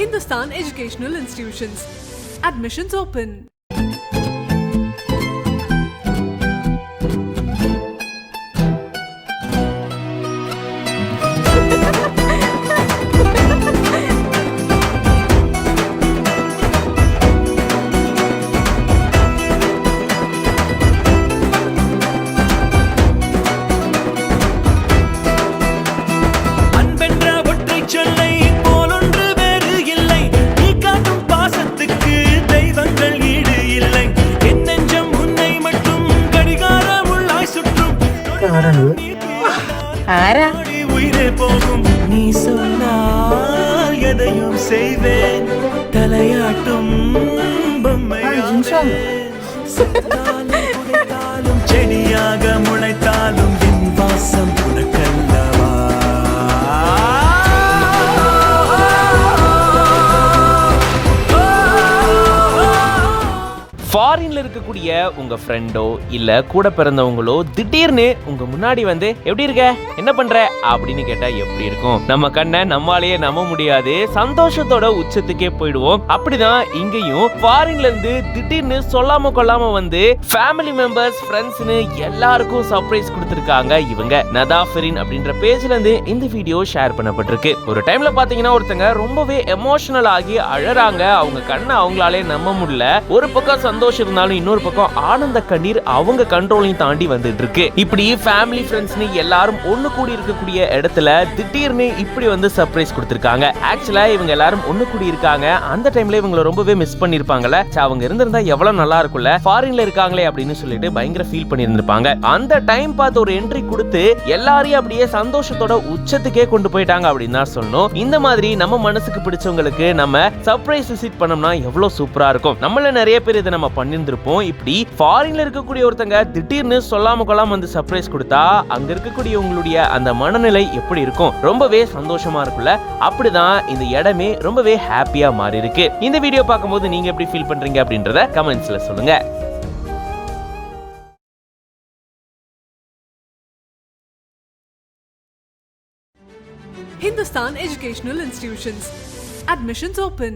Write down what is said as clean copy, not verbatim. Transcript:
Hindustan Educational Institutions. Admissions open. நீ சொன்னால் எதையும் செய்வேன் தலையாட்டும் பொம்மையாலும் செடியாக முளைத்தாலும் என் வாசம் உனக்கல்லவா. ஃபாரின்ல இருக்கக்கூடிய உங்க ஃப்ரெண்டோ இல்ல கூட பிறந்தவங்களோ திடீர்னு உங்க முன்னாடி வந்து எப்படி இருக்க என்ன பண்ற அப்படின்னு கேட்டா எப்படி இருக்கும்? நம்ம கண்ணை நம்மாலேயே நம்ப முடியாது, சந்தோஷத்தோட உச்சத்துக்கே போயிடுவோம். அப்படிதான் இங்கேயும் ஃபாரின்ல இருந்து திடீர்னு சொல்லாம கொள்ளாம வந்து ஃபேமிலி மெம்பர்ஸ் ஃப்ரெண்ட்ஸ்னு எல்லாருக்கும் சர்ப்ரைஸ் கொடுத்திருக்காங்க. இவங்க நதாஃபரின் அப்படின்ற பேஜ்ல இருந்து இந்த வீடியோ ஷேர் பண்ணப்பட்டிருக்கு. ஒரு டைம்ல பாத்தீங்கன்னா ஒருத்தங்க ரொம்பவே எமோஷனல் ஆகி அழறாங்க. அவங்க கண்ணை அவங்களாலே நம்ப முடியல. ஒரு பக்கம் சந்தோஷம் இருந்தாலும் இன்னொரு பக்கம் ஆனந்த கண்ணீர் அவங்க கண்ட்ரோலையும் தாண்டி வந்துட்டு இருக்கு. இப்படி ஃபேமிலி ஃப்ரெண்ட்ஸ்னு எல்லாரும் ஒண்ணு கூடி இருக்கக்கூடிய இடத்துல திடீர்னு இப்படி வந்து சர்ப்ரைஸ் கொடுத்திருக்காங்க. ஆக்சுவலா இவங்க எல்லாரும் ஒண்ணு கூடி இருக்காங்க. அந்த டைம்ல இவங்களை ரொம்பவே மிஸ் பண்ணிருப்பாங்கல்ல. அவங்க இருந்திருந்தா எவ்வளவு நல்லா இருக்கும்ல, ஃபாரின்ல இருக்காங்களே அப்படின்னு சொல்லிட்டு பயங்கர ஃபீல் பண்ணியிருந்திருப்பாங்க. அந்த டைம் பார்த்து ஒரு என்ட்ரி கொடுத்து எல்லாரையும் அப்படியே சந்தோஷத்தோட உச்சத்துக்கே கொண்டு போயிட்டாங்க அப்படின்னு தான் சொல்லணும். இந்த மாதிரி நம்ம மனசுக்கு பிடிச்சவங்களுக்கு நம்ம சர்ப்ரைஸ் விசிட் பண்ணோம்னா எவ்வளவு சூப்பரா இருக்கும். நம்மள நிறைய பேர் இதை நம்ம பண்ணிருந்திருப்போம். இப்படி ஃபாரின்ல இருக்கக்கூடிய ஒருத்தங்க திடீர்னு சொல்லாம கொள்ளாம வந்து சர்ப்ரைஸ் கொடுத்தா அங்க இருக்கக்கூடிய உங்களுடைய அந்த மனநிலை எப்படி இருக்கும்? ரொம்பவே சந்தோஷமா இருக்குல்ல. அப்படிதான் இந்த இடமே ரொம்பவே ஹாப்பியா மாறி இருக்கு. இந்த வீடியோ பார்க்கும்போது நீங்க எப்படி ஃபீல் பண்றீங்க அப்படின்றத கமெண்ட்ஸ்ல சொல்லுங்க. Hindustan Educational Institutions. Admissions open.